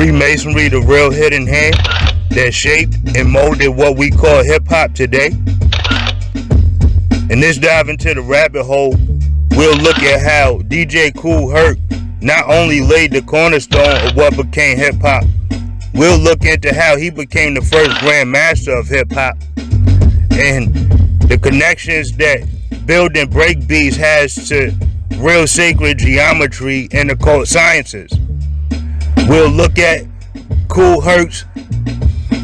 Freemasonry, the real hidden hand that shaped and molded what we call hip-hop today? In this dive into the rabbit hole, we'll look at how DJ Kool Herc not only laid the cornerstone of what became hip-hop, we'll look into how he became the first Grandmaster of hip-hop and the connections that building breakbeats has to real sacred geometry and occult sciences. We'll look at Kool Herc's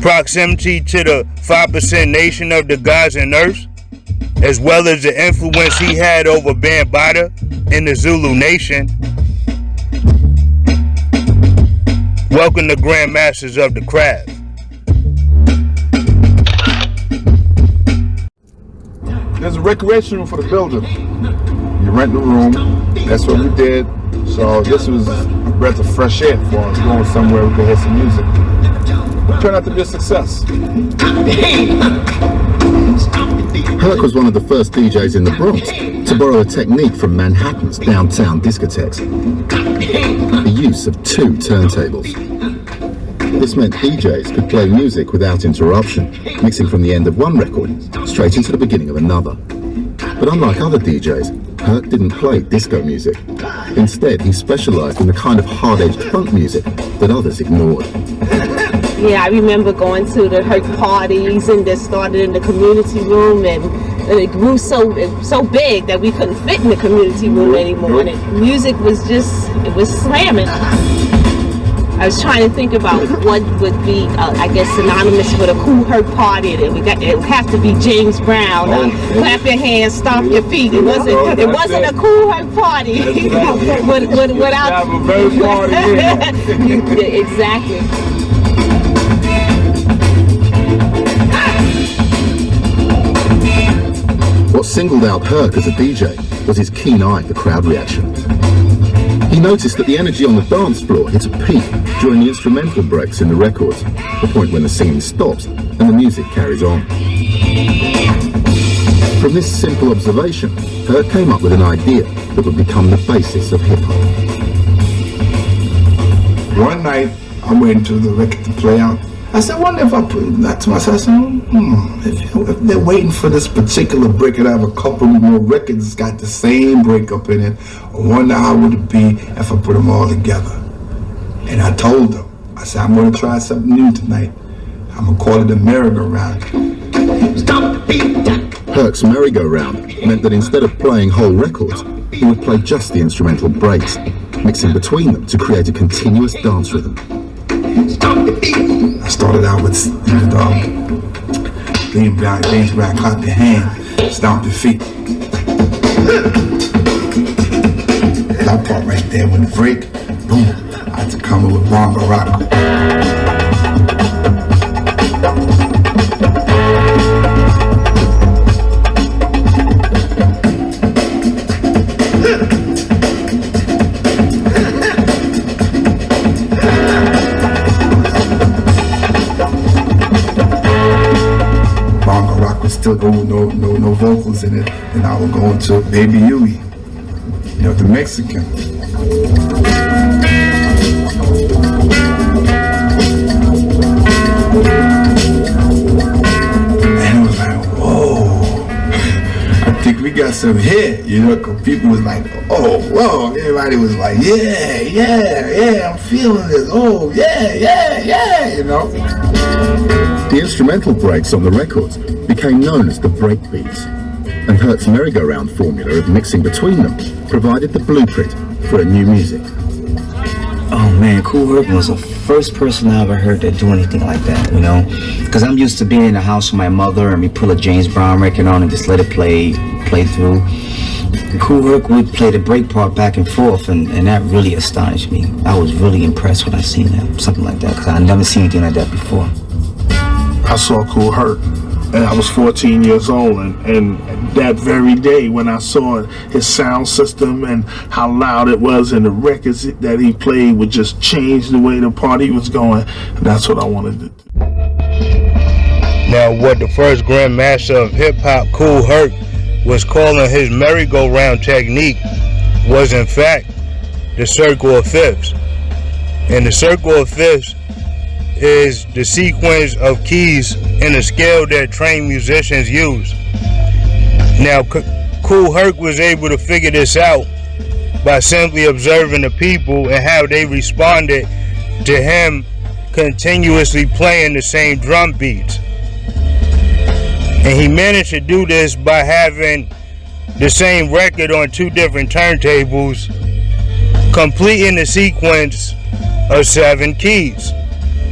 proximity to the 5% nation of the gods and earths, as well as the influence he had over Bambaataa and the Zulu nation. Welcome to Grandmasters of the Craft. There's a recreation room for the building. You rent the room. That's what we did. So this was a breath of fresh air for us, going somewhere we could hear some music. Turned out to be a success. Herc was one of the first DJs in the Bronx to borrow a technique from Manhattan's downtown discotheques, the use of two turntables. This meant DJs could play music without interruption, mixing from the end of one record straight into the beginning of another. But unlike other DJs, Herc didn't play disco music. Instead, he specialized in the kind of hard-edged funk music that others ignored. Yeah, I remember going to the Herc parties and that started in the community room, and it grew so big that we couldn't fit in the community room anymore. And music was just, it was slamming. I was trying to think about what would be, I guess, synonymous with a Kool Herc party. It would have to be James Brown. Clap your hands, stomp your feet. It wasn't a Kool Herc party without. Have a very party. Exactly. What singled out Herc as a DJ was his keen eye for crowd reaction. He noticed that the energy on the dance floor hit a peak during the instrumental breaks in the records, the point when the singing stops and the music carries on. From this simple observation, Herc came up with an idea that would become the basis of hip-hop. One night, I'm waiting for the record to play out. I said, I wonder if I put that to myself. I said, if they're waiting for this particular break and I have a couple more records that's got the same breakup in it, I wonder how would it be if I put them all together. And I told them, I said, I'm going to try something new tonight. I'm going to call it a merry-go-round. Herc's merry-go-round meant that instead of playing whole records, he would play just the instrumental breaks, mixing between them to create a continuous dance rhythm. I started out with James Brown, clap your hand, stomp your feet. That part right there, when the break, boom, I had to come up with Bambaataa. Still go with no vocals in it, and I will go into Baby Yui, the Mexican. And it was like, whoa, I think we got some hit, because people was like, oh, whoa, everybody was like, yeah, I'm feeling this, oh, yeah, The instrumental breaks on the records became known as the breakbeats, and Herc's merry-go-round formula of mixing between them provided the blueprint for a new music. Oh man, Kool Herc was the first person I ever heard that do anything like that, because I'm used to being in the house with my mother and we pull a James Brown record on and just let it play through. Kool Herc would play the break part back and forth, and that really astonished me. I was really impressed when I seen that, something like that, because I'd never seen anything like that before. I saw Kool Herc, and I was 14 years old, and that very day when I saw his sound system and how loud it was, and the records that he played would just change the way the party was going, and that's what I wanted to do. Now, what the first Grandmaster of hip-hop, Kool Herc, was calling his merry-go-round technique was in fact the circle of fifths. And the circle of fifths is the sequence of keys in a scale that trained musicians use. Now, Kool Herc was able to figure this out by simply observing the people and how they responded to him continuously playing the same drum beats. And he managed to do this by having the same record on two different turntables, completing the sequence of 7 keys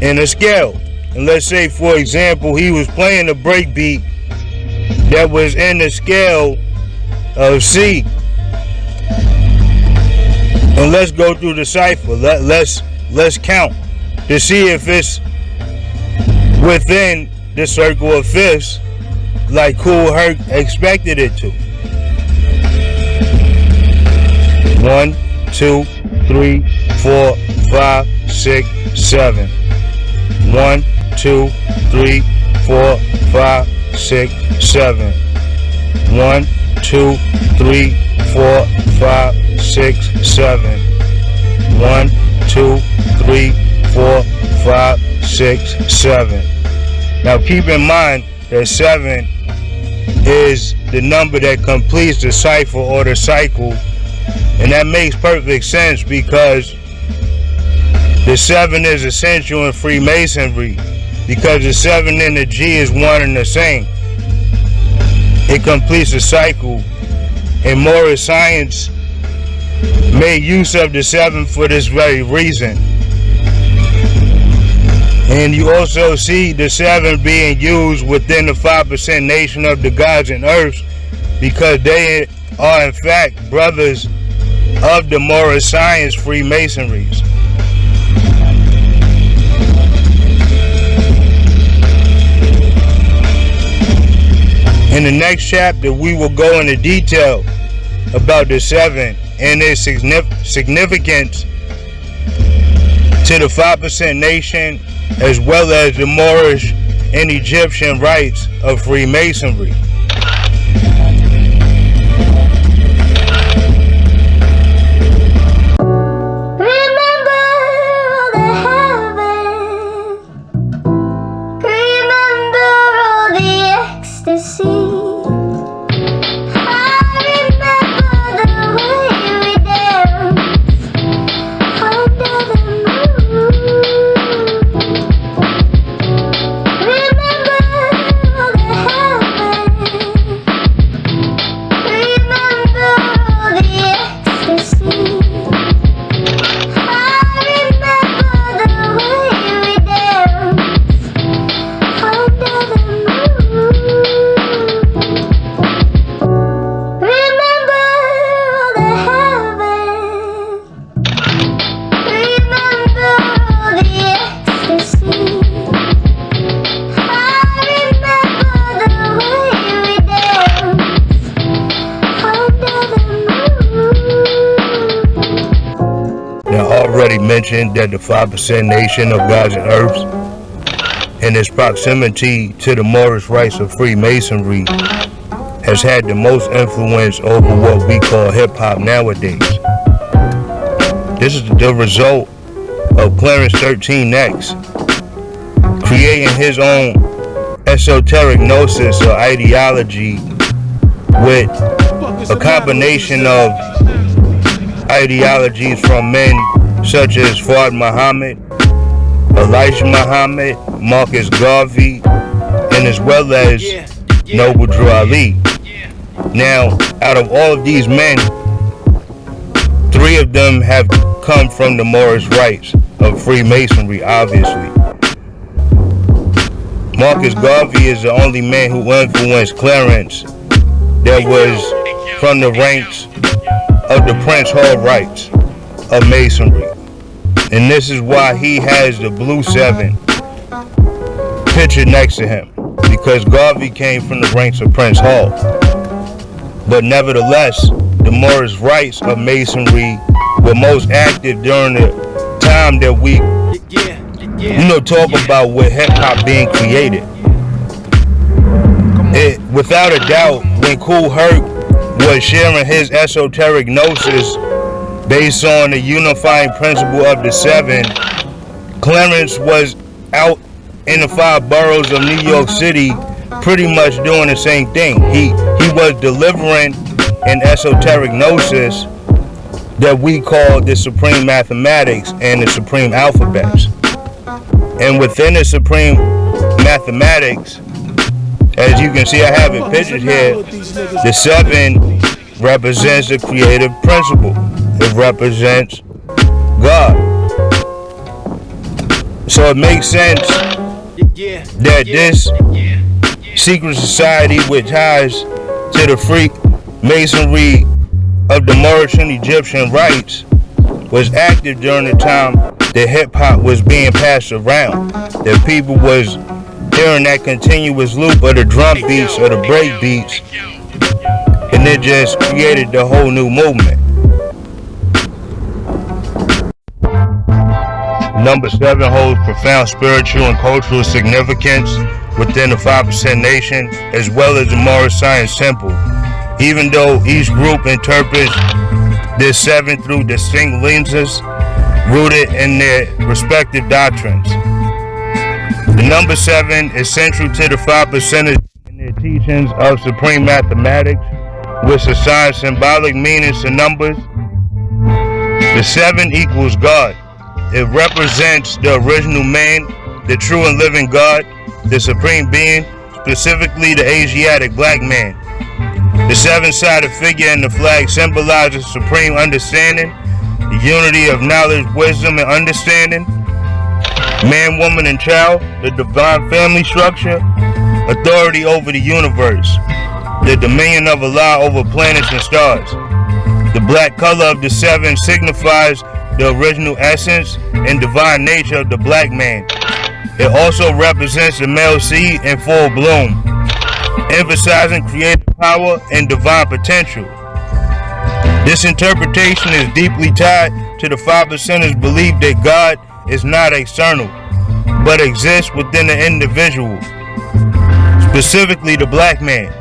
in a scale. And let's say, for example, he was playing a breakbeat that was in the scale of C. And let's go through the cipher. Let's count to see if it's within the circle of fifths like Kool Herc expected it to. 1, 2, 3, 4, 5, 6, 7. 1, 2, 3, 4, 5, 6, 7. 1, 2, 3, 4, 5, 6, 7. 1, 2, 3, 4, 5, 6, 7. Now keep in mind that 7 is the number that completes the cipher or the cycle, and that makes perfect sense because the 7 is essential in Freemasonry, because the 7 and the G is one and the same. It completes the cycle, and Moorish science made use of the 7 for this very reason. And you also see the 7 being used within the 5% nation of the gods and earths, because they are in fact brothers of the Moorish science Freemasonries. In the next chapter, we will go into detail about the 7 and its significance to the 5% nation, as well as the Moorish and Egyptian rites of Freemasonry. Mentioned that the 5% nation of gods and earths and its proximity to the Moorish rites of Freemasonry has had the most influence over what we call hip-hop nowadays. This is the result of Clarence 13X creating his own esoteric gnosis or ideology with a combination of ideologies from men such as Fard Muhammad, Elijah Muhammad, Marcus Garvey, and as well as Noble Drew Ali. Now, out of all of these men, 3 of them have come from the Moorish rites of Freemasonry, obviously. Marcus Garvey is the only man who influenced Clarence that was from the ranks of the Prince Hall rites of Masonry. And this is why he has the blue 7 pictured next to him, because Garvey came from the ranks of Prince Hall. But nevertheless, the Moorish rites of Masonry were most active during the time that we talk about with hip-hop being created. Without a doubt, when Kool Herc was sharing his esoteric gnosis Based on the unifying principle of the seven, Clarence was out in the 5 boroughs of New York City pretty much doing the same thing. He was delivering an esoteric gnosis that we call the supreme mathematics and the supreme alphabets. And within the supreme mathematics, as you can see, I have it pictured here, the 7 represents the creative principle. It represents God. So it makes sense that this secret society, which ties to the Freemasonry of the Mauritian Egyptian rites, was active during the time that hip-hop was being passed around. That people was hearing that continuous loop of the drum beats or the break beats, and it just created the whole new movement. Number 7 holds profound spiritual and cultural significance within the 5% nation, as well as the Morris Science Temple, even though each group interprets this 7 through distinct lenses rooted in their respective doctrines. The number 7 is central to the 5% in their teachings of supreme mathematics, which assign symbolic meanings to numbers. The 7 equals God. It represents the original man, the true and living God, the supreme being, specifically the Asiatic black man. The 7-sided figure in the flag symbolizes supreme understanding, the unity of knowledge, wisdom, and understanding, man, woman, and child, the divine family structure, authority over the universe, the dominion of Allah over planets and stars. The black color of the 7 signifies the original essence and divine nature of the black man. It also represents the male seed in full bloom, emphasizing creative power and divine potential. This interpretation is deeply tied to the 5%'ers' belief that God is not external, but exists within the individual, specifically the black man.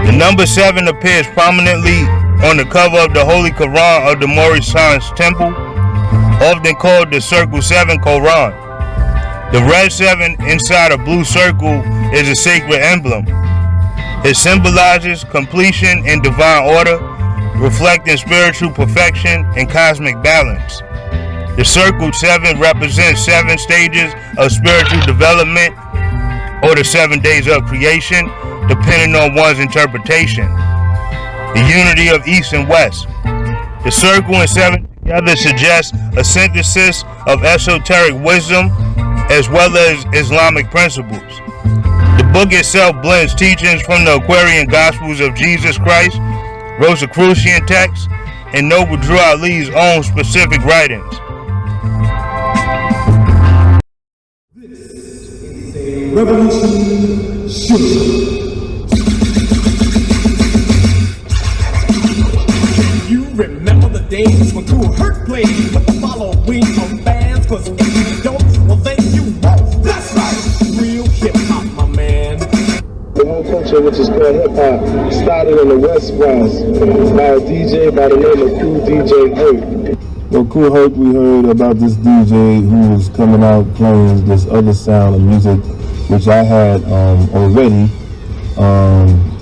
The number 7 appears prominently on the cover of the Holy Quran of the Morris Science Temple, often called the Circle 7 Quran. The red 7 inside a blue circle is a sacred emblem. It symbolizes completion and divine order, reflecting spiritual perfection and cosmic balance. The Circle 7 represents 7 stages of spiritual development, or the 7 days of creation, depending on one's interpretation. The unity of East and West. The circle and 7 together suggests a synthesis of esoteric wisdom as well as Islamic principles. The book itself blends teachings from the Aquarian Gospels of Jesus Christ, Rosicrucian texts, and Noble Drew Ali's own specific writings. This is a revolution shooter. Remember the days when Kool Herc played with the following of bands? Cause if you don't, well then you won't. That's right, real hip-hop, my man. The whole culture, which is called hip-hop, started in the West Bronx by a DJ by the name of Kool DJ Herc. Well, Kool Herc, we heard about this DJ who was coming out playing this other sound of music, which I had already,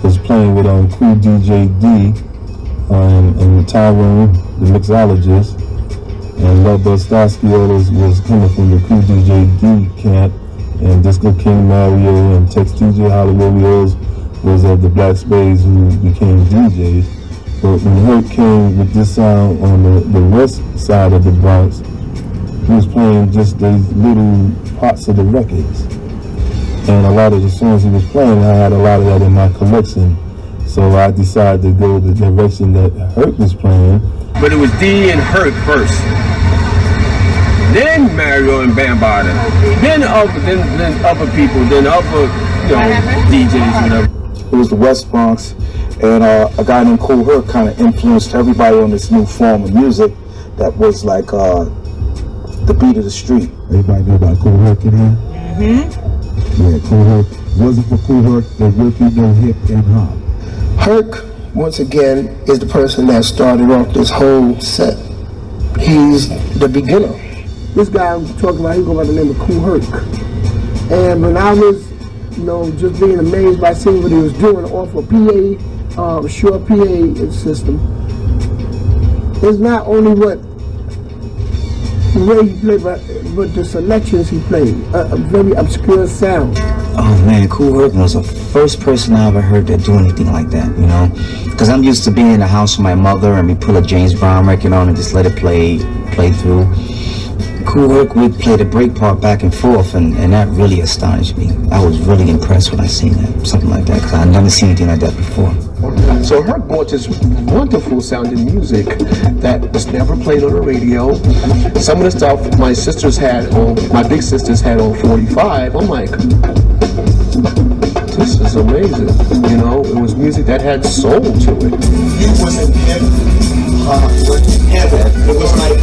was playing with Kool DJ D. In the Tyrone, the mixologist, and Love Bustowski was coming from the Kool DJ D camp, and Disco King Mario and Tex DJ Hollywood was of the Black Spades who became DJs. But when Herc came with this sound on the west side of the Bronx, he was playing just these little parts of the records. And a lot of the songs he was playing, I had a lot of that in my collection. So I decided to go the direction that Herc was playing. But it was D and Herc first. Then Mario and Bambaataa. Then other people, then other DJs, whatever. It was the West Bronx, and a guy named Kool Herc kind of influenced everybody on this new form of music that was like the beat of the street. Everybody know about Kool Herc in here? Mm-hmm. Yeah, Kool Herc. Wasn't for Kool Herc, there would be no hip and hop. Herc once again, is the person that started off this whole set. He's the beginner. This guy I'm talking about, he go by the name of Kool Herc. And when I was, just being amazed by seeing what he was doing off a PA, short PA system, it's not only what the way he played, but the selections he played, a very obscure sound. Oh man, Kool Herc was the first person I ever heard that do anything like that, Because I'm used to being in the house with my mother and we put a James Brown record on and just let it play through. Kool Herc would play the break part back and forth, and that really astonished me. I was really impressed when I seen that, something like that, because I'd never seen anything like that before. So Herc brought this wonderful sounding music that was never played on the radio. Some of the stuff my sisters had on, my big sisters had on 45, I'm like, this is amazing. It was music that had soul to it. You was in heaven. It was like,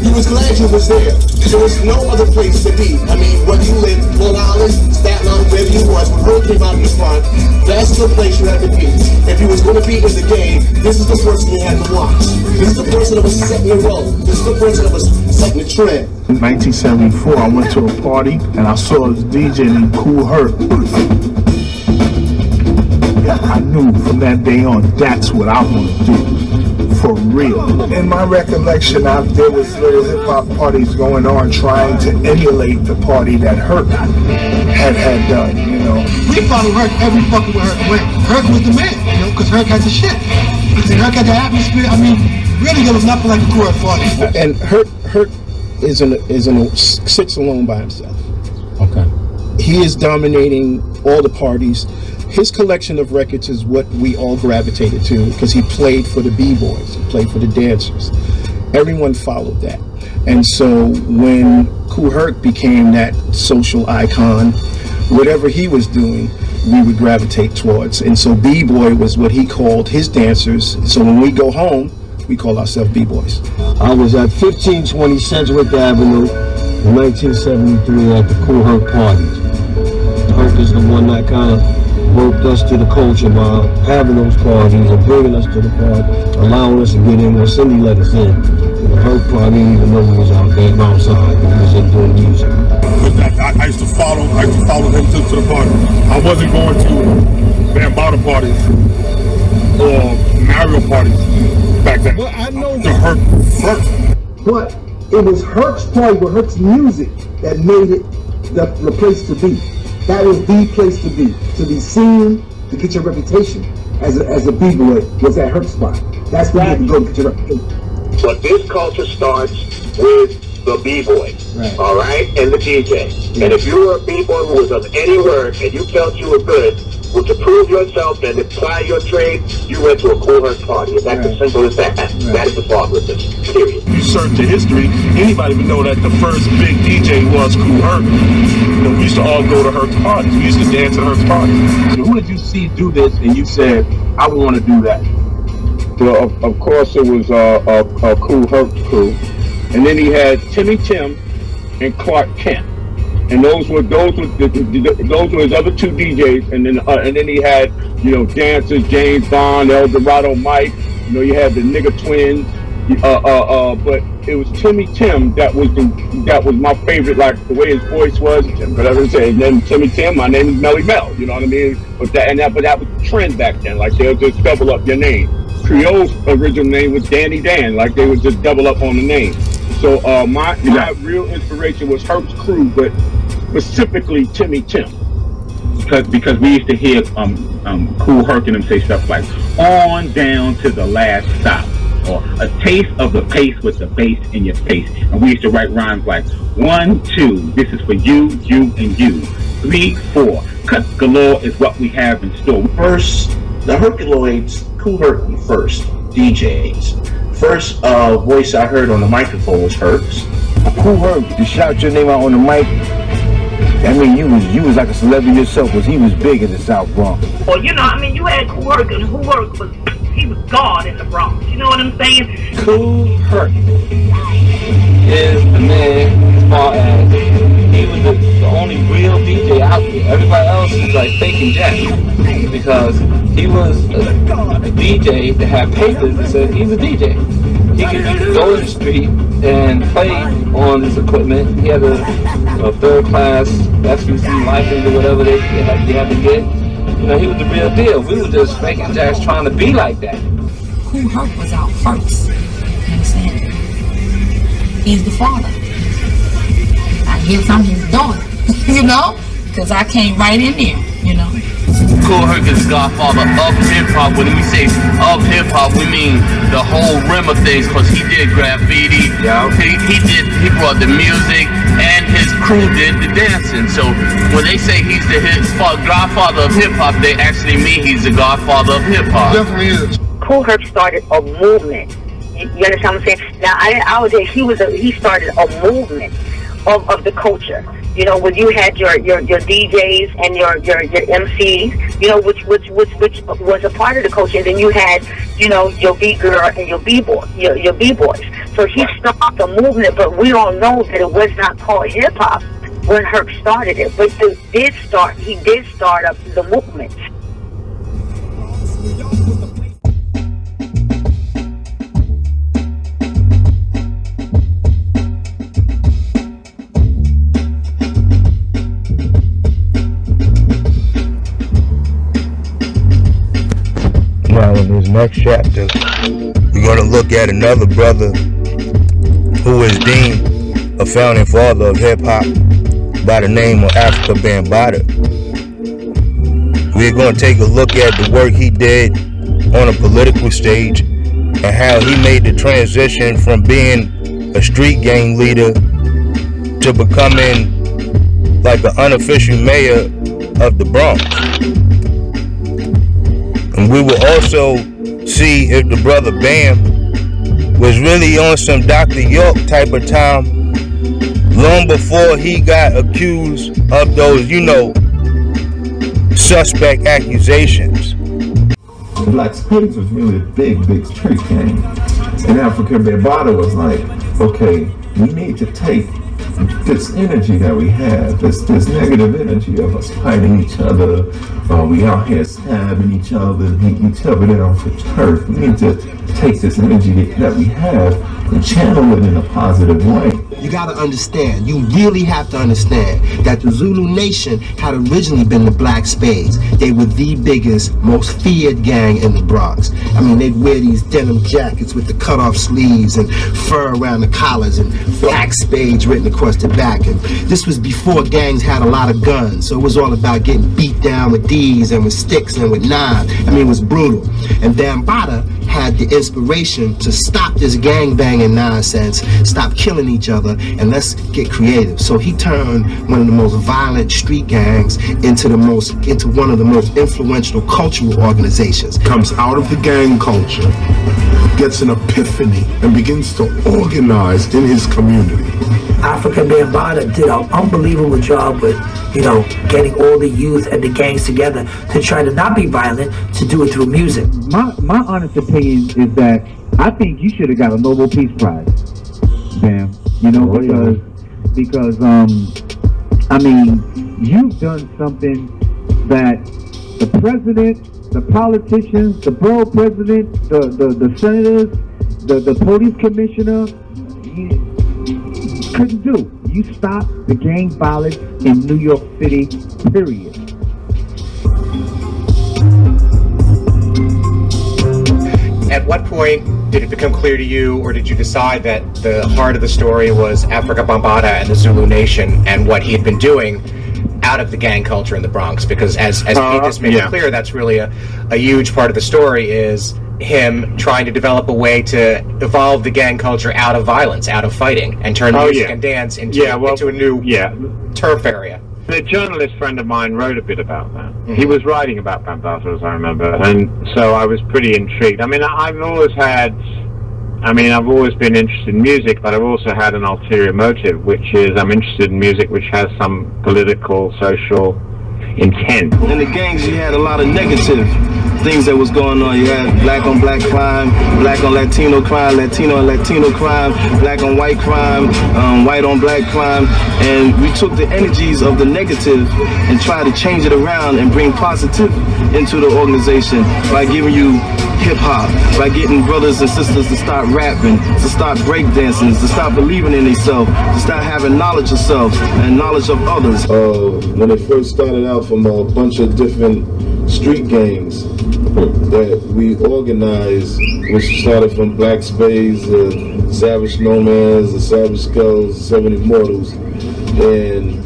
you was glad you was there. There was no other place to be. I mean, whether you lived Long Island, Staten Island, wherever you was, when Herc came out in the front, that's the place you had to be. If you was going to be in the game, this is the person you had to watch. This is the person that was setting the road. This is the person that was setting the trend. In 1974, I went to a party and I saw this DJ named Kool Herc. I knew from that day on, that's what I want to do. For real. In my recollection, there was little hip-hop parties going on trying to emulate the party that Herc had done, We followed Herc every fucking where Herc went. Herc was the man, because Herc had the shit. And Herc had the atmosphere. I mean, really, there was nothing like a Kool Herc party. And Herc sits alone by himself. Okay. He is dominating all the parties. His collection of records is what we all gravitated to because he played for the B-boys, he played for the dancers. Everyone followed that. And so when Kool Herc became that social icon, whatever he was doing, we would gravitate towards. And so B-boy was what he called his dancers. So when we go home, we call ourselves B-boys. I was at 1520 Sedgwick Avenue in 1973 at the Kool Herc parties. Herc is the one that kind of roped us to the culture by having those parties and bringing us to the party, allowing us to get in when Cindy let us in. Herc probably didn't even know we was out there outside, we was in doing music. I used to follow him to the party. I wasn't going to Bambaataa parties or Mario parties back then. Well, I know the Herc first. But it was Herc's party with Herc's music that made it the place to be. That was the place to be seen, to get your reputation as a b-boy was at Herc's spot. That's where you had to go to get your reputation. But this culture starts with the b-boy, right. All right, and the DJ. Yeah. And if you were a b-boy who was of any work and you felt you were good, well, to prove yourself and apply your trade, you went to a Kool Herc party. And that's as simple as that. Right. That is the problem with this, period. You search the history, anybody would know that the first big DJ was Kool Herc. We used to all go to Herc's parties. We used to dance at Herc's parties. So who did you see do this and you said, I want to do that? Well, of course it was Kool Herc's crew. And then he had Timmy Tim and Clark Kent. And those were his other two DJs, and then he had dancers, James Bond, El Dorado Mike. You had the nigga twins, but it was Timmy Tim that was my favorite, like the way his voice was. Whatever it said, and then Timmy Tim, my name is Melly Mel. You know what I mean? But that was the trend back then. Like they'll just double up your name. Creole's original name was Danny Dan. Like they would just double up on the name. So my real inspiration was Herc's crew, but specifically Timmy Tim, because we used to hear Kool Herc and them say stuff like "on down to the last stop" or "a taste of the pace with the bass in your face," and we used to write rhymes like 1, 2, this is for you, you, and you. 3, 4, cut galore is what we have in store. First, the Herculoids, Kool Herc first DJs. First voice I heard on the microphone was Herc's. Kool Herc, to shout your name out on the mic, I mean, you was like a celebrity yourself, because he was big in the South Bronx. Well, you had Kool Herc, and Kool Herc he was God in the Bronx. You know what I'm saying? Kool Herc is the man as far as he was the only real DJ out there. Everybody else He's like faking Jack because he was a DJ that had papers that said he's a DJ. He could go in the street and play on this equipment. He had a third class FCC license or whatever they had to get. You know, he was the real deal. We were just faking Jacks trying to be like that. Kool Herc was out first. You understand? He's the father. I guess I'm his daughter, you know? Because I came right in there, you know? Kool Herc is the godfather of hip-hop. When we say of hip-hop, we mean the whole rim of things, because he did graffiti, he brought the music, and his crew did the dancing. So when they say he's the godfather of hip-hop, they actually mean he's the godfather of hip-hop. Definitely is. Kool Herc started a movement. You understand what I'm saying? Now, I would say he started a movement of the culture. You know, when you had your DJs and your MCs, you know, which was a part of the culture, and then you had, you know, your B-girl and your B-boy, your B-boys. So he started the movement, but we all know that it was not called hip-hop when Herc started it. But he did start up the movement. Now in this next chapter, we're going to look at another brother who is deemed a founding father of hip-hop by the name of Afrika Bambaataa. We're going to take a look at the work he did on a political stage and how he made the transition from being a street gang leader to becoming like an unofficial mayor of the Bronx. And we will also see if the brother Bam was really on some Dr. York type of time long before he got accused of those, you know, suspect accusations. The Black Spades was really a big street gang. And Afrika Bambaataa was like, okay, we need to take this energy that we have, this negative energy of us fighting each other, we out here stabbing each other, beating each other down for turf. We need to take this energy that we have and channel it in a positive way. You gotta understand, you really have to understand that the Zulu Nation had originally been the Black Spades. They were the biggest, most feared gang in the Bronx. I mean, they'd wear these denim jackets with the cut-off sleeves and fur around the collars and Black Spades written across the back. And this was before gangs had a lot of guns, so it was all about getting beat down with D's and with sticks and with knives. I mean, it was brutal. And Bambaataa had the inspiration to stop this gangbanging nonsense, stop killing each other, and let's get creative. So he turned one of the most violent street gangs into one of the most influential cultural organizations. Comes out of the gang culture, gets an epiphany, and begins to organize in his community. Afrika Bambaataa did an unbelievable job with, you know, getting all the youth and the gangs together to try to not be violent, to do it through music. My honest opinion is that I think you should have got a Nobel Peace Prize, Bam. You know, because I mean, you've done something that the president, the politicians, the borough president, the senators, the police commissioner couldn't do. You stopped the gang violence in New York City, period. At what point did it become clear to you, or did you decide that the heart of the story was Afrika Bambaataa and the Zulu Nation and what he had been doing out of the gang culture in the Bronx? Because as Pete just made it clear, that's really a huge part of the story, is him trying to develop a way to evolve the gang culture out of violence, out of fighting, and turn music and dance into a new turf area. A journalist friend of mine wrote a bit about that. Mm-hmm. He was writing about Bambaataa, as I remember, and so I was pretty intrigued. I mean, I've always been interested in music, but I've also had an ulterior motive, which is I'm interested in music which has some political, social intent. In the gangs, you had a lot of negative things that was going on. You had black on black crime, black on Latino crime, Latino on Latino crime, black on white crime, white on black crime, and we took the energies of the negative and tried to change it around and bring positive into the organization by giving you hip-hop, by getting brothers and sisters to start rapping, to start breakdancing, to start believing in themselves, to start having knowledge of self and knowledge of others. When it first started out from a bunch of different street gangs that we organized, which started from Black Spades, Savage Nomads, the Savage Skulls, the Seven Immortals, and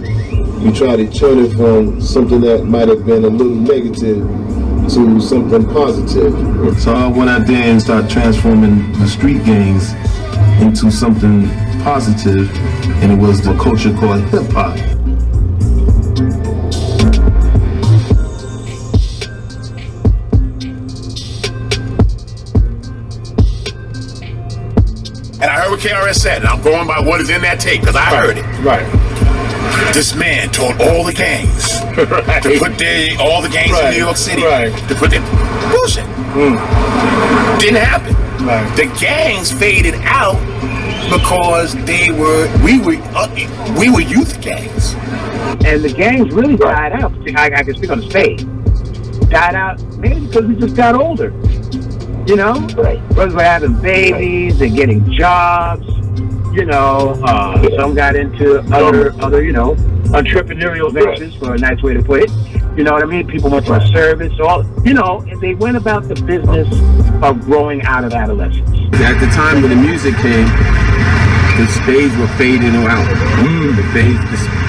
we tried to turn it from something that might have been a little negative to something positive. So I went out there and started transforming the street gangs into something positive, and it was the culture called hip-hop. And I heard what KRS said, and I'm going by what is in that tape, because I heard it. Right. This man told all the gangs to put all the gangs in New York City to put their bullshit. Didn't happen. The gangs faded out because we were youth gangs. And the gangs really died out. I can speak on the stage. Died out maybe because we just got older. You know, brothers were having babies, they're getting jobs. You know, some got into other, you know, entrepreneurial ventures, for a nice way to put it. You know what I mean? People went for service, you know, and they went about the business of growing out of adolescence. At the time when the music came, the spades were fading out.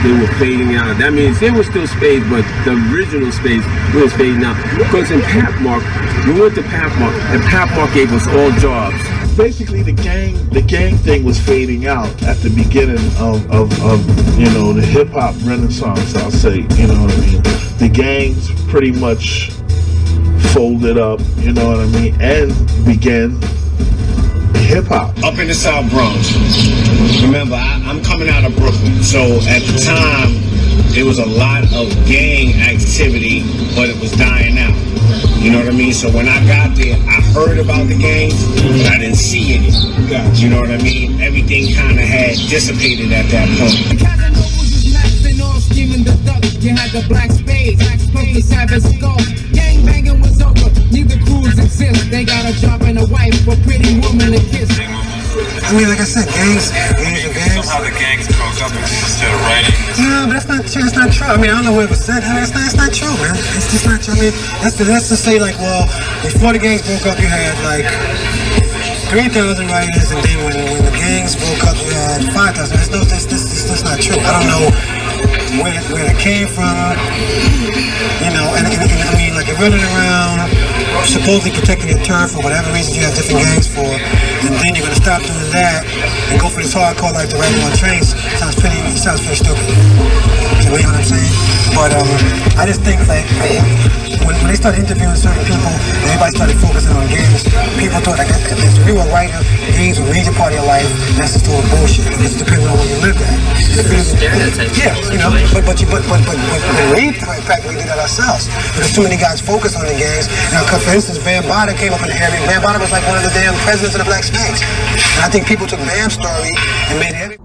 They were fading out. That means there were still spades, but the original spades was fading out. Because in Pathmark, we went to Pathmark, and Pathmark gave us all jobs. Basically, the gang thing was fading out at the beginning of you know, the hip hop renaissance. I'll say, you know what I mean. The gangs pretty much folded up, you know what I mean, and began hip hop. Up in the South Bronx. Remember, I'm coming out of Brooklyn, so at the time there was a lot of gang activity, but it was dying out. You know what I mean? So when I got there, I heard about the gangs, but I didn't see any. You know what I mean? Everything kind of had dissipated at that point. You had the black spades, plus the savage skull. Gang banging was over, neither crews exist. They got a job and a wife, a pretty woman to kiss. I mean, like I said, gangs are gangs. Somehow the gangs broke up instead of writing. No, but that's not true. It's not true. I mean, I don't know whoever said that. It's not true, man. It's just not true. I mean, let's just say, like, well, before the gangs broke up, you had, like, 3,000 writers, and then when the gangs broke up, you had 5,000. That's not true. I don't know where it came from, you know, and I mean, like, you're running around supposedly protecting your turf for whatever reasons you have different gangs for, and then you're gonna stop doing that and go for this hardcore life to ride on trains. Sounds pretty stupid. You know what I'm saying? But I just think, like, when they started interviewing certain people, and everybody started focusing on gangs, people thought, like, if you were a writer, gangs were a major part of your life. That's just total bullshit. It just depends on where you live at. Yeah, you know, but we practically did that ourselves because too many guys focus on the gangs. Now, for instance, Bambaataa came up in the area. Bambaataa was like one of the damn presidents of the Black Spades, and I think people took Bam's story and made it.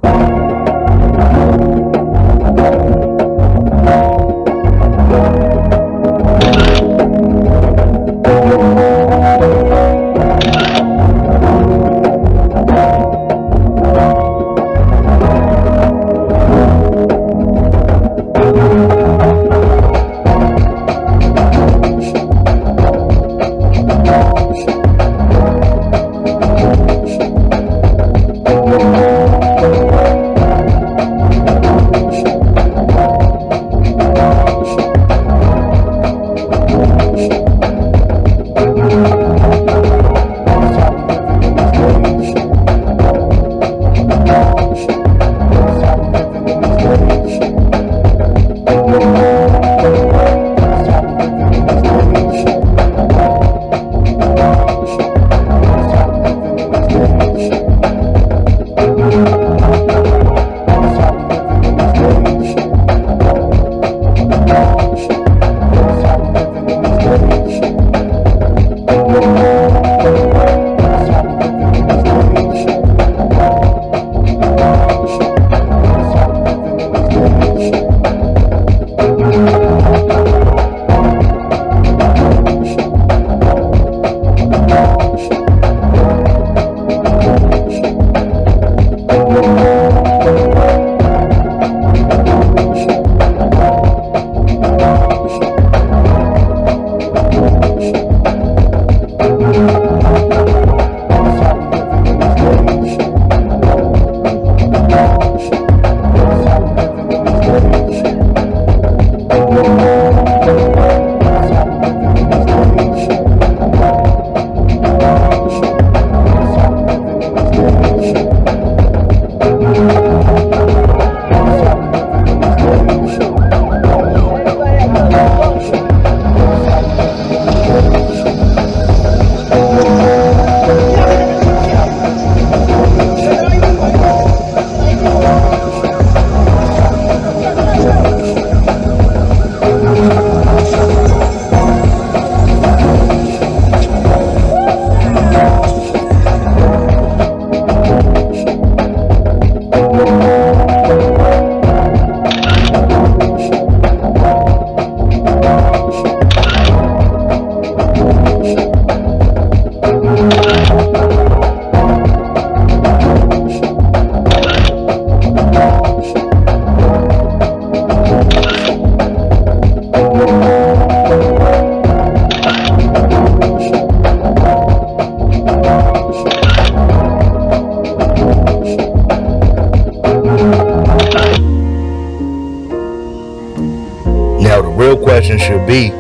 question should be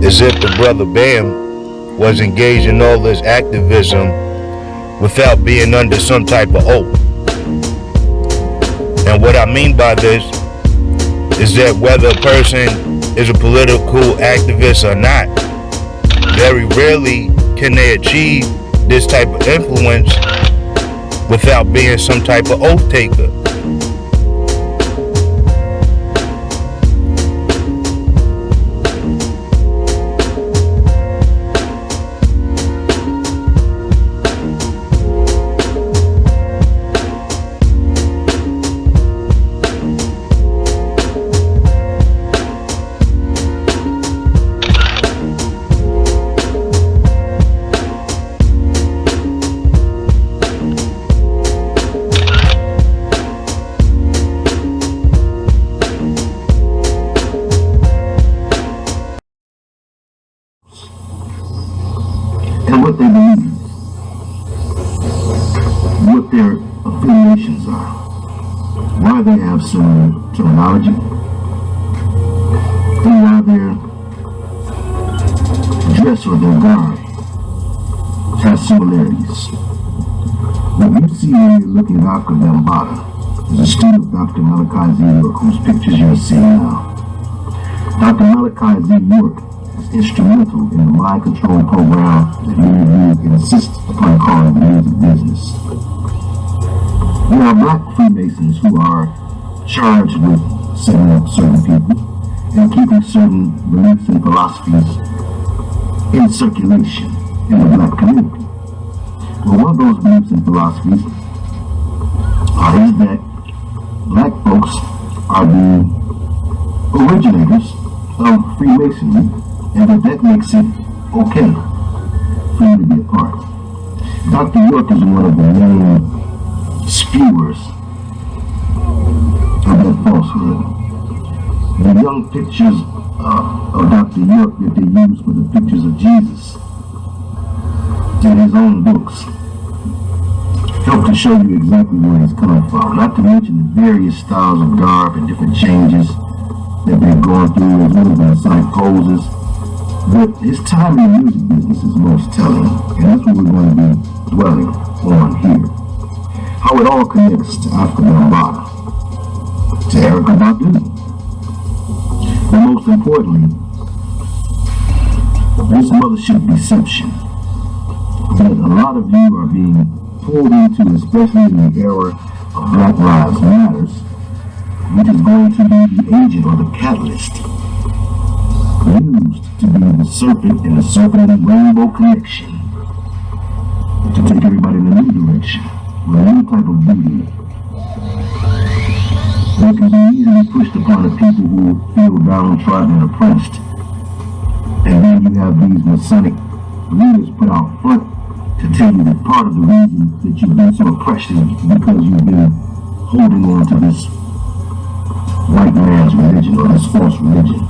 is if the brother Bam was engaged in all this activism without being under some type of oath. And what I mean by this is that whether a person is a political activist or not, very rarely can they achieve this type of influence without being some type of oath taker. And what they believe, what their affiliations are, why they have similar terminology, and why their dress or their garb has similarities. What you see when you're looking at Afrika Bambaataa is a student of Dr. Malachi Z. York, whose pictures you're seeing now. Dr. Malachi Z. York is instrumental in the mind control program that many of you insist upon calling the music business. We are black Freemasons who are charged with setting up certain people and keeping certain beliefs and philosophies in circulation in the black community. Well, one of those beliefs and philosophies is that black folks are the originators of Freemasonry, and that makes it okay for you to be a part. Dr. York is one of the main spewers of that falsehood. The young pictures of Dr. York that they use for the pictures of Jesus in his own books help to show you exactly where he's coming from, not to mention the various styles of garb and different changes that they've gone through, as well as their sonic poses. But his time in the music business is most telling, and that's what we're going to be dwelling on here. How it all connects to Afrika Bambaataa, to Erykah Badu. But most importantly, this mothership deception that a lot of you are being pulled into, especially in the era of Black Lives Matters, which is going to be the agent or the catalyst used to be the serpent and the serpent and rainbow connection to take everybody in a new direction with a new type of beauty that can be easily pushed upon the people who feel downtrodden and oppressed. And then you have these Masonic leaders put out front to tell you that part of the reason that you've been so oppressed is because you've been holding on to this white man's religion or this false religion.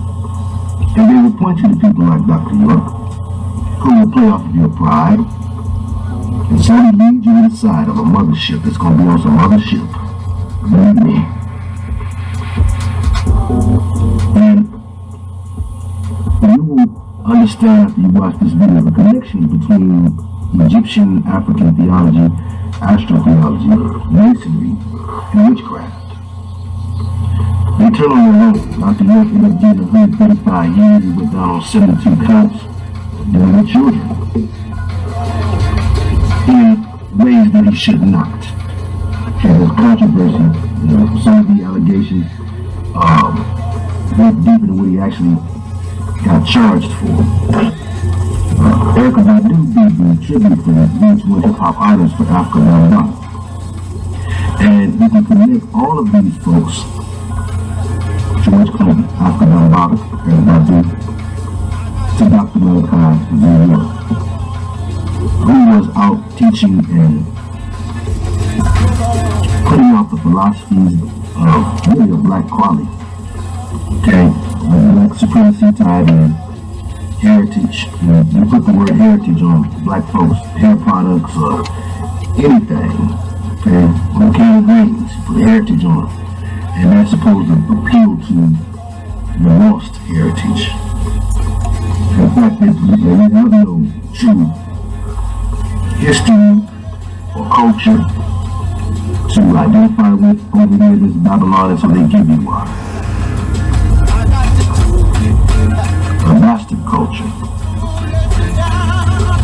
And they will point you to people like Dr. York, who will play off of your pride and slowly lead you inside of a mothership that's going to be on some other ship. Believe me. And you will understand after you watch this video the connection between Egyptian African theology, astrotheology, masonry, and witchcraft. They turn on their own. Dr. York ended up getting 135 years. He went down on 72 counts of dealing with children in ways that he should not. And there's controversy. Some of the allegations went deeper than what he actually got charged for. Erykah Badu did the tribute for the Billboard Hip Hop Honors for Afrika Bambaataa. And you can connect all of these folks, George Clinton, Afrika Bambaataa, Erykah Badu, to Dr. Malachi Z. York, who was out teaching and putting out the philosophies of really of black quality. Okay, black supremacy tied in heritage. You put the word heritage on black folks' hair products or anything. Okay, on can of greens, put heritage on, and that's supposed to appeal to the lost heritage. In fact, we have no true history or culture to identify with over here in this Babylon, and so they give you a master culture.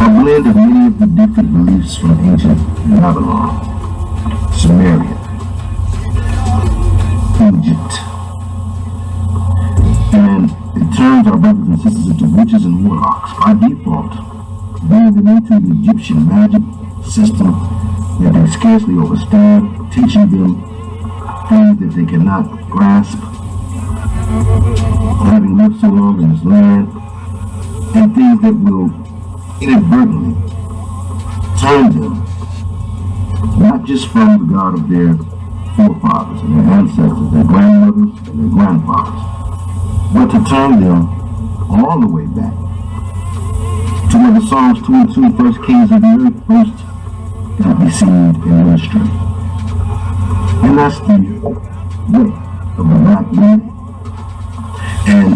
A blend of many of the different beliefs from ancient Babylon, Sumeria, Egypt, and it turns our brothers and sisters into witches and warlocks by default, bringing them into the Egyptian magic system that they scarcely understand, teaching them things that they cannot grasp, having lived so long in this land, and things that will inadvertently turn them not just from the God of their forefathers and their ancestors, their grandmothers and their grandfathers, but to turn them all the way back to where the Psalms 22 first kings of the earth first got received in ministry. And that's the way of the black man. And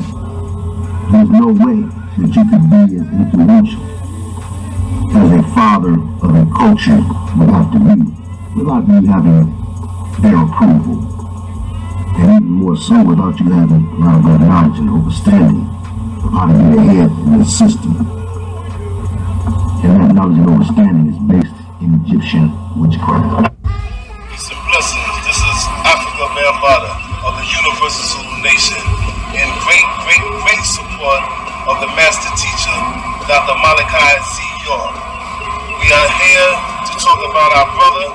there's no way that you can be as influential as a father of a culture without you having their approval, and even more so without you having a lot of knowledge and understanding of how to get ahead in this system. And that knowledge and understanding is based in Egyptian witchcraft. Peace and blessings. This is Afrika Bambaataa of the Universal Zulu Nation, in great support of the master teacher, Dr. Malachi Z. York. We are here to talk about our brother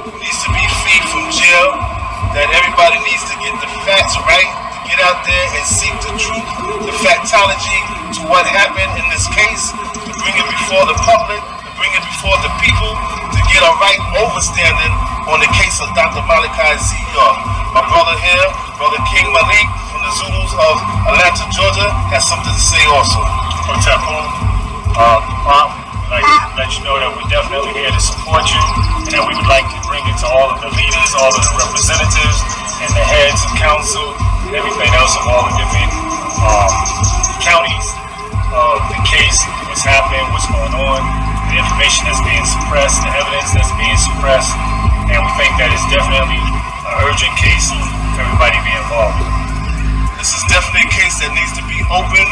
who needs to be freed from jail, that everybody needs to get the facts right, to get out there and seek the truth, the factology to what happened in this case, to bring it before the public, to bring it before the people, to get a right overstanding on the case of Dr. Malachi Z. York. My brother here, Brother King Malik from the Zulus of Atlanta, Georgia, has something to say also. I'd like to let you know that we're definitely here to support you, and that we would like to bring it to all of the leaders, all of the representatives, and the heads of council, and everything else of all the different counties of the case, what's happening, what's going on, the information that's being suppressed, the evidence that's being suppressed, and we think that it's definitely an urgent case for everybody to be involved. This is definitely a case that needs to be open,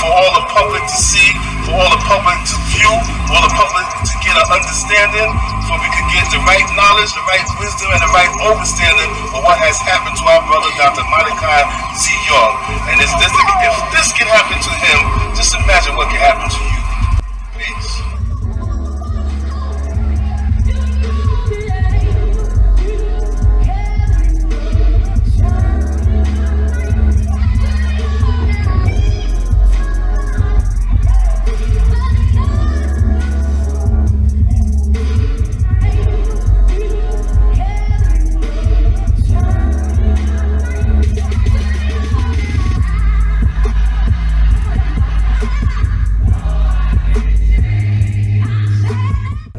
for all the public to see, for all the public to view, for all the public to get an understanding, so we can get the right knowledge, the right wisdom, and the right understanding of what has happened to our brother Dr. Malachi Z. York. And if this can happen to him, just imagine what can happen to you. Please.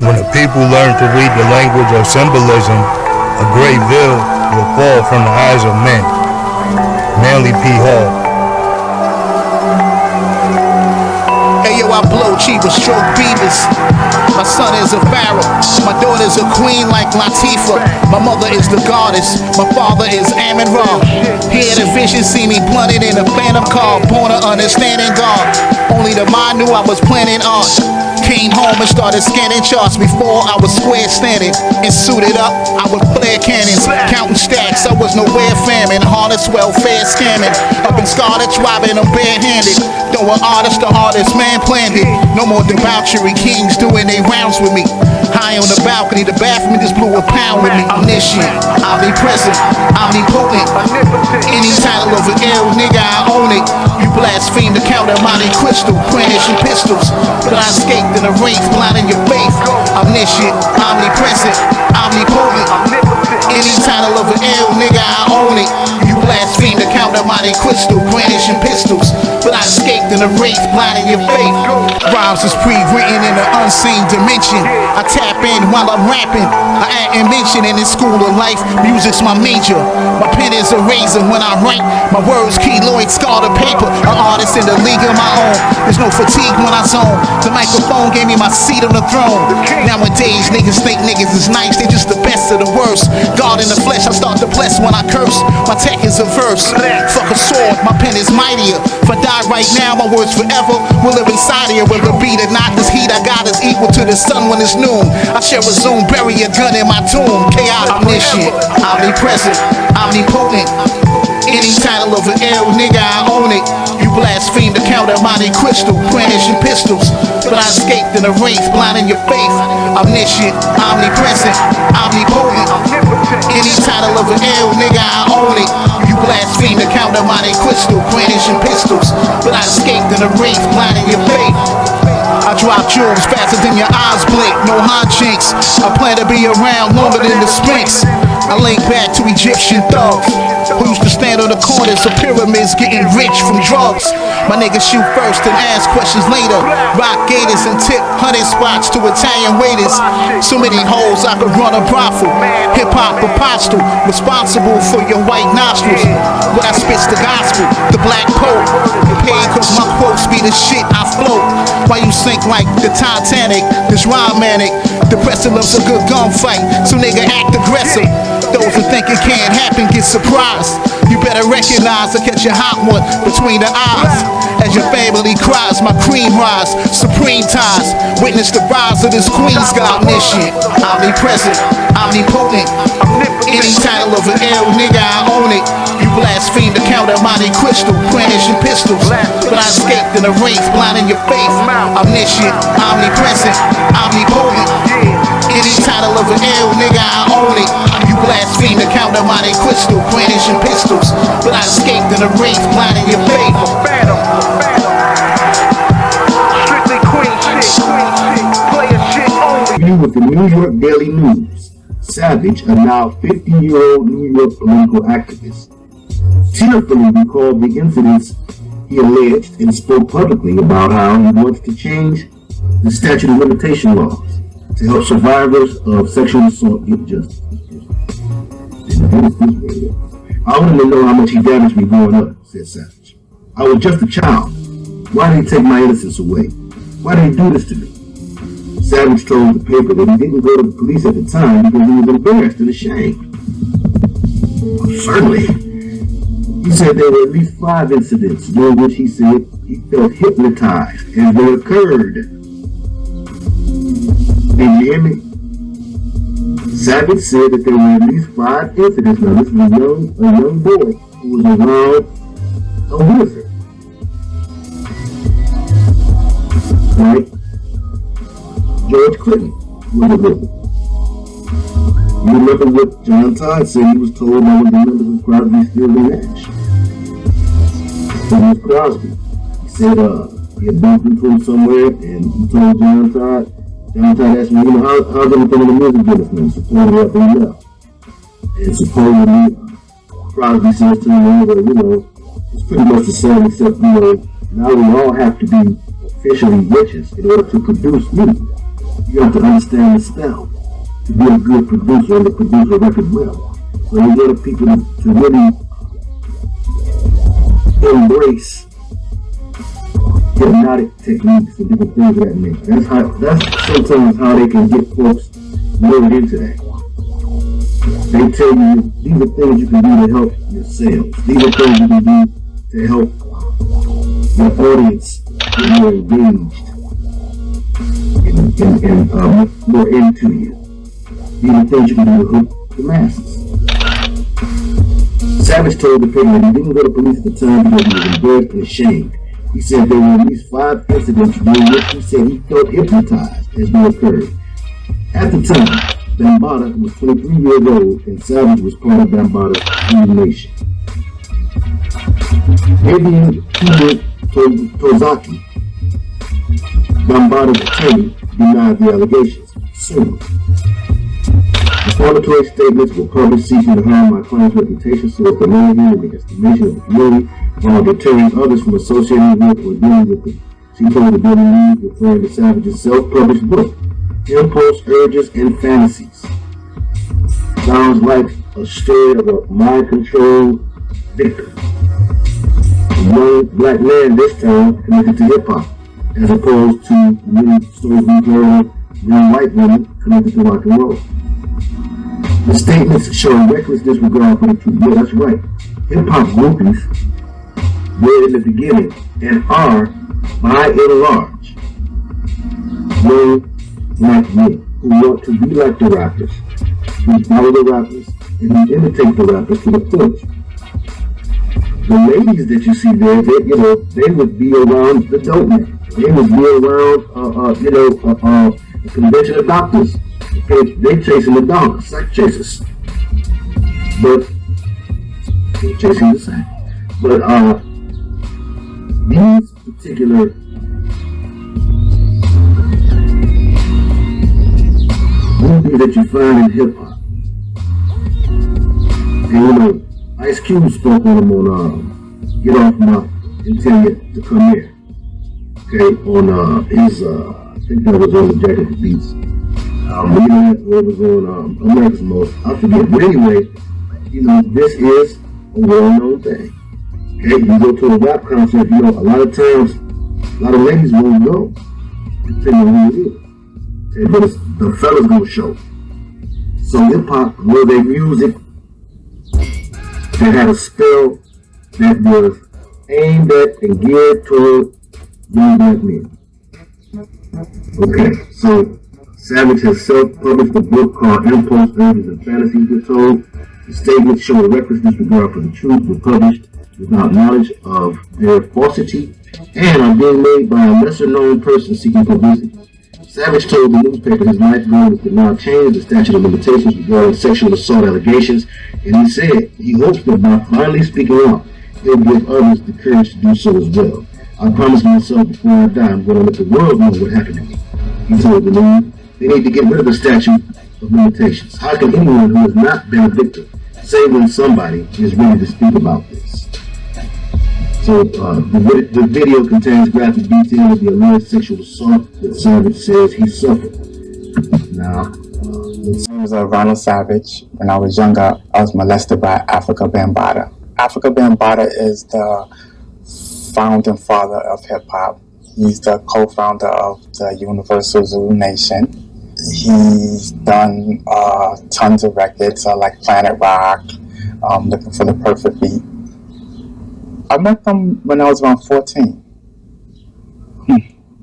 When the people learn to read the language of symbolism, a great veil will fall from the eyes of men. Manly P. Hall. Hey yo, I blow cheap with stroke beavers. My son is a pharaoh. My daughter's a queen like Latifah. My mother is the goddess. My father is Amun-Ra. He had a vision, see me blunted in a phantom car. Born to understanding God. Only the mind knew I was planning art. Came home and started scanning charts. Before I was square standing and suited up, I would flare cannons, counting stacks. I was nowhere famine, harness welfare scamming. Up in Scarlet, robbing them barehanded. Though an artist, the hardest man planned it. No more debauchery, kings doing their rounds with me. High on the balcony, the bathroom just blew a pound with me. Omniscient, omnipresent, omnipotent. Any title of an ill nigga, I own it. You blaspheme the count of Monte Crystal, brandishing pistols. But I escaped in a wraith, blinding your faith. Omniscient, omnipresent, omnipotent. Any title of an ill nigga, I own it. You blaspheme the count of Monte Crystal, brandishing brandishing pistols. But I escaped in a wraith, blinding your faith. Rhymes is pre-written in an unseen dimension. I tap in while I'm rapping. I add and mention in this school of life, music's my major. My pen is a razor when I write. My words keloid scar the paper. An artist in the league of my own. There's no fatigue when I zone. The microphone gave me my seat on the throne. Nowadays niggas think niggas is nice, they just the best of the worst. God in the flesh, I start to bless when I curse. My tech is a verse. Fuck a sword, my pen is mightier. If I die right now, my words forever will live inside of you. Whether it be or not, this heat I got is equal to the sun when it's noon. I shall resume, bury a gun in my tomb. Chaotic, omniscient, omnipresent, omnipotent. Any title of an ill nigga, I own it. You blaspheme the count of mighty crystal, brandishing pistols. But I escaped in a wraith, blinding your faith. Omniscient, omnipresent, omnipotent. Any title of an ill nigga, I own it. You blaspheme the count of mighty crystal, brandishing pistols. But I escaped in a wraith, blinding your faith. I drop jewels faster than your eyes blink, no hijinks. I plan to be around longer than the Sphinx. I link back to Egyptian thugs who used to stand on the corners of pyramids getting rich from drugs. My niggas shoot first and ask questions later. Rock gators and tip hunting spots to Italian waiters. So many hoes I could run a brothel. Hip-hop apostle, responsible for your white nostrils. When I spits the gospel, the black pope. Paid cause my quotes be the shit I float. Why you sink like the Titanic? This rhyme manic. Depressing loves a good gunfight, so nigga act aggressive. Those who think it can't happen get surprised. You better recognize or catch a hot one between the eyes. As your family cries, my cream rise, supreme ties. Witness the rise of this queen's god omniscient, omnipresent, omnipotent. Any title of an ill nigga, I own it. You blaspheme the count of mighty crystal, brandishing pistols. But I escaped in a wraith, blinding your faith. Omniscient, omnipresent, omnipotent. Any title of an ill nigga, I own it. You blaspheme the count of mighty crystal, brandishing pistols. But I escaped in a wraith, blinding your faith. Strictly queen shit, player shit only. With the New York Daily News, Savage, a now 50-year-old New York political activist, tearfully recalled the incidents he alleged and spoke publicly about how he wants to change the statute of limitation laws to help survivors of sexual assault get justice. I wanted to know how much he damaged me growing up, said Savage. I was just a child. Why did he take my innocence away? Why did he do this to me? Savage told the paper that he didn't go to the police at the time because he was embarrassed and ashamed. Certainly. He said there were at least 5 incidents during which he said he felt hypnotized as they occurred. Did you hear me? Savage said that there were at least 5 incidents. Now this is a young boy who was around a wizard. Right? George Clinton was a wizard. You remember what John Todd said he was told by one of the members of Crosby, Stills and Nash. It was Crosby. He said he had bumped into him somewhere and he told John Todd asked me, how's everything in the music business now? Supporting up and up. And supposedly Crosby said to him, it's pretty much the same except, now we all have to be officially witches in order to produce music. You have to understand the spell to be a good producer and to produce a record well. So we wanted people to really embrace hypnotic techniques and different things of that nature. That's sometimes how they can get folks lured into that. They tell you these are things you can do to help yourselves. These are things you can do to help your audience get more engaged and more into you. These are things you can do to hook the masses. Savage told the paper that he didn't go to police at the time because he was embarrassed and ashamed. He said there were at least 5 incidents during which he said he felt hypnotized as they occurred. At the time, Bambaataa was 23 years old and Savage was part of Bambaataa's Nation. Maybe Tozaki, Bambaataa's attorney, denied the allegations. Soon. Defamatory statements were published seeking to harm my client's reputation so as to lower him in the estimation of the community while deterring others from associating with or dealing with them. She told the Daily News, referring to Savage's self-published book, Impulse, Urges, and Fantasies. Sounds like a story of a mind-controlled victim. A young black man this time connected to hip-hop, as opposed to many stories we've heard of young white women connected to rock and roll. The statements show reckless disregard for the truth. Yeah, that's right. Hip-hop groupies were in the beginning and are, by and large, young black men who want to be like the rappers, who follow the rappers, and who imitate the rappers to the fullest. The ladies that you see there, they would be around the dope man. They would be around, a convention of doctors. They chasing the dogs, sack chasers. But they're chasing the sack. But these particular movies that you find in hip hop, and Ice Cube spoke on them on Get Off My and Tell You to Come Here. Okay, on his I think that was on the Jack of the Beats. What was on America's Most, I forget. But anyway, this is a well-known thing. Okay, you go to a rap concert, a lot of times, a lot of ladies won't go, depending on who it is. Okay, but the fellas gonna show. So hip-hop was a music that had a spell that was aimed at and geared toward young black men. Okay, so Savage has self-published a book called Impulse, Urges, and Fantasies, we're told. The statements show a reckless disregard for the truth were published without knowledge of their falsity and are being made by a lesser-known person seeking publicity. Savage told the newspaper his life goal is to now change the statute of limitations regarding sexual assault allegations, and he said he hopes that by finally speaking out, he'll give others the courage to do so as well. I promised myself before I die I'm going to let the world know what happened to me. He told the news they need to get rid of the statute of limitations. How can anyone who has not been a victim say when somebody is ready to speak about this? So the video contains graphic detail of the alleged sexual assault that Savage says he suffered. Now, my name is Ronald Savage. When I was younger, I was molested by Afrika Bambaataa. Afrika Bambaataa is the founding father of hip-hop. He's the co-founder of the Universal Zulu Nation. He's done tons of records like Planet Rock, Looking for the Perfect Beat. I met him when I was around 14.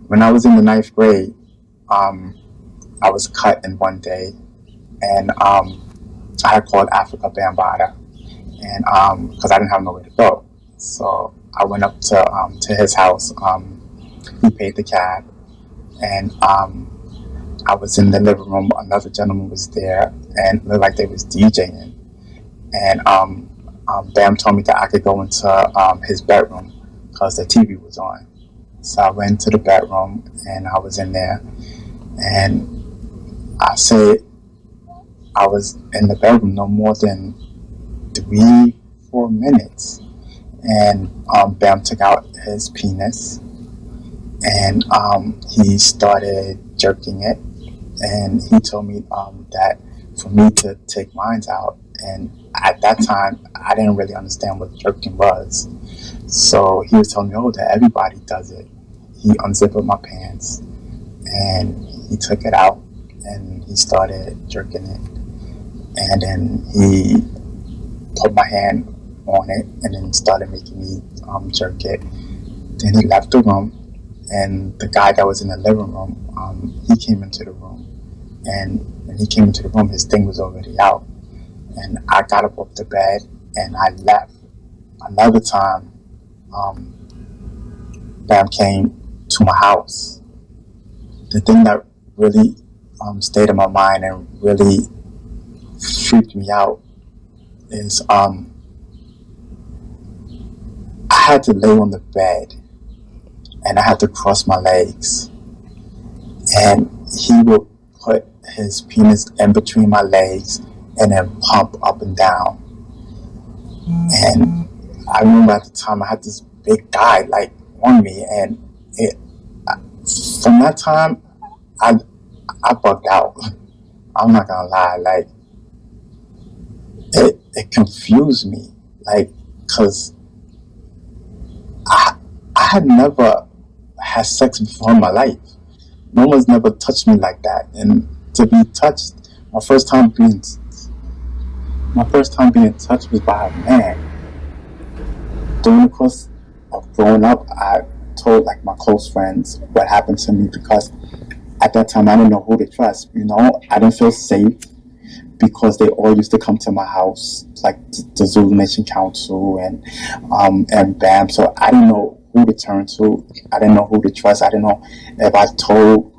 When I was in the 9th grade, I was cut in one day, and I had called Afrika Bambaataa, and because I didn't have nowhere to go, so I went up to his house. He paid the cab, and I was in the living room. Another gentleman was there, and it looked like they was DJing, and Bam told me that I could go into his bedroom because the TV was on. So I went to the bedroom, and I was in there, and I said I was in the bedroom no more than 3-4 minutes, and Bam took out his penis, and he started jerking it, and he told me that for me to take mine out, and at that time I didn't really understand what jerking was, so he was telling me, oh, that everybody does it. He unzipped my pants, and he took it out, and he started jerking it, and then he put my hand on it, and then started making me jerk it. Then he left the room, and the guy that was in the living room, he came into the room, and when he came into the room, his thing was already out, and I got up off the bed, and I left. Another time, Bam came to my house. The thing that really stayed in my mind and really freaked me out is I had to lay on the bed, and I had to cross my legs, and he would put his penis in between my legs and then pump up and down. And I remember at the time I had this big guy like on me, and from that time I bugged out. I'm not gonna lie, like it confused me, like, cause I had never had sex before in my life. No one's never touched me like that, and to be touched, my first time being touched was by a man. During the course of growing up, I told like my close friends what happened to me, because at that time I didn't know who to trust. You know, I didn't feel safe because they all used to come to my house, like the Zulu Nation Council and BAM. So I didn't know who to turn to. I didn't know who to trust. I didn't know if I told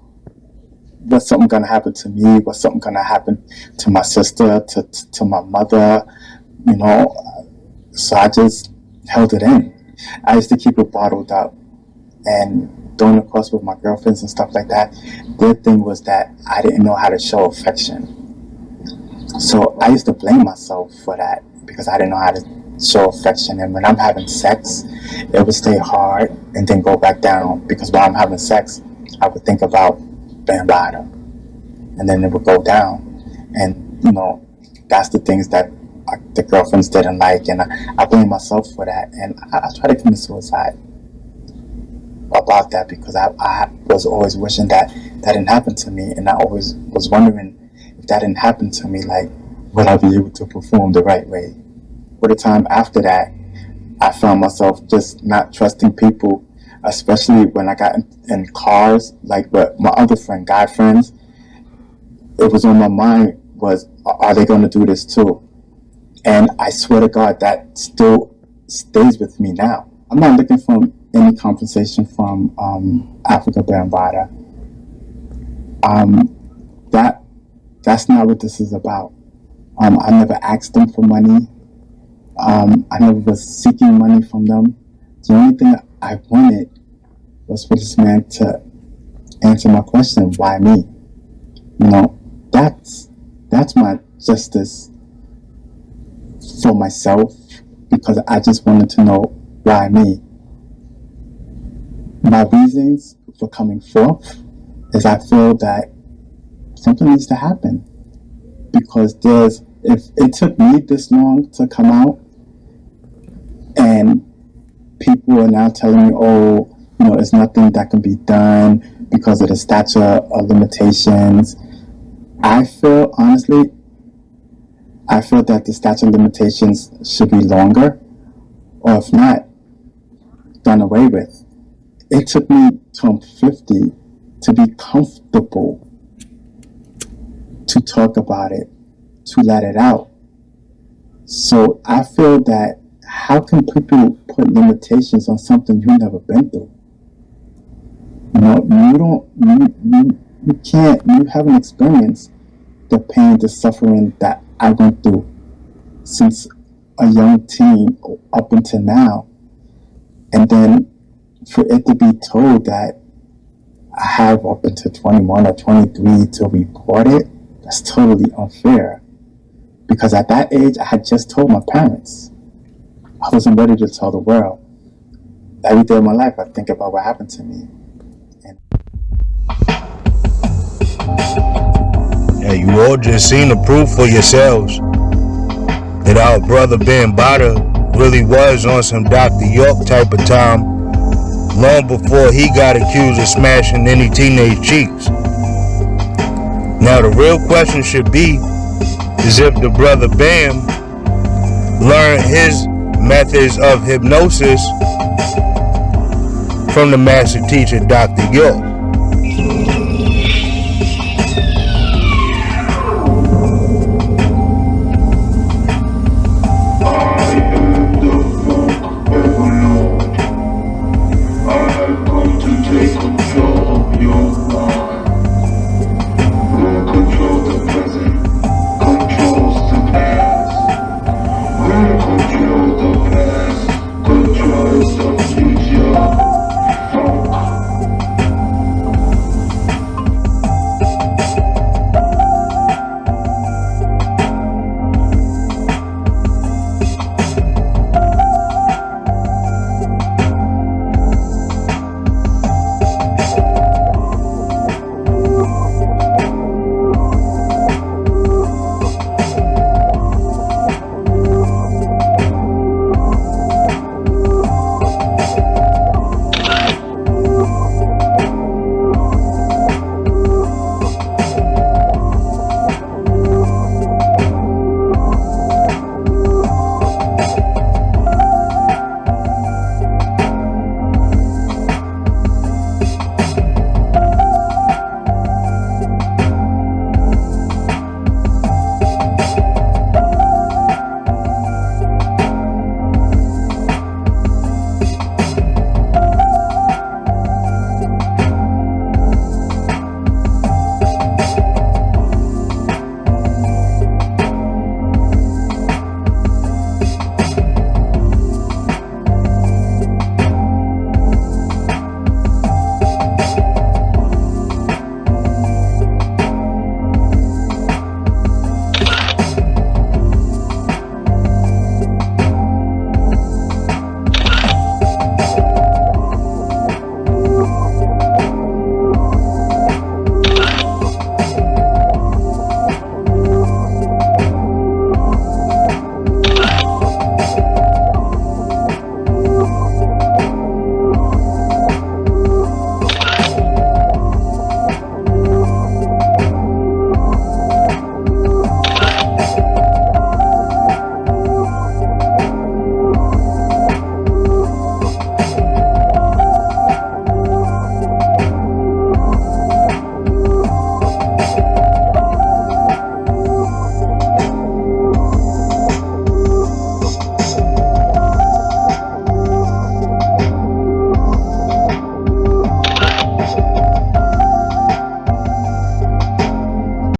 was something gonna happen to me, was something gonna happen to my sister, to my mother, you know. So I just held it in. I used to keep it bottled up, and during the course with my girlfriends and stuff like that, their thing was that I didn't know how to show affection. So I used to blame myself for that, because I didn't know how to show affection. And when I'm having sex, it would stay hard and then go back down, because while I'm having sex, I would think about Bambaataa, and then it would go down. And you know, that's the things that the girlfriends didn't like, and I blame myself for that. And I tried to commit suicide about that, because I was always wishing that didn't happen to me, and I always was wondering if that didn't happen to me, like, would I be able to perform the right way? By the time after that, I found myself just not trusting people, especially when I got in cars, like with my other friend, guy friends. It was on my mind was, are they going to do this too? And I swear to God, that still stays with me now. I'm not looking for any compensation from Afrika Bambaataa. That's not what this is about. I never asked them for money. I never was seeking money from them. The only thing I wanted was for this man to answer my question, why me? You know, that's my justice for myself, because I just wanted to know why me. My reasons for coming forth is I feel that something needs to happen, because if it took me this long to come out, and people are now telling me, oh, you know, it's nothing that can be done because of the statute of limitations. I feel that the statute of limitations should be longer, or if not, done away with. It took me till I'm 50 to be comfortable to talk about it, to let it out. So I feel that, how can people put limitations on something you've never been through? You know, you haven't experienced the pain, the suffering that I went through since a young teen up until now. And then for it to be told that I have up until 21 or 23 to report it, that's totally unfair. Because at that age, I had just told my parents. I wasn't ready to tell the world. Every day of my life, I think about what happened to me. Yeah, you all just seen the proof for yourselves that our brother Bambaataa really was on some Dr. York type of time long before he got accused of smashing any teenage cheeks. Now the real question should be is if the brother Bam learned his methods of hypnosis from the master teacher Dr. York. Controls the past, controls the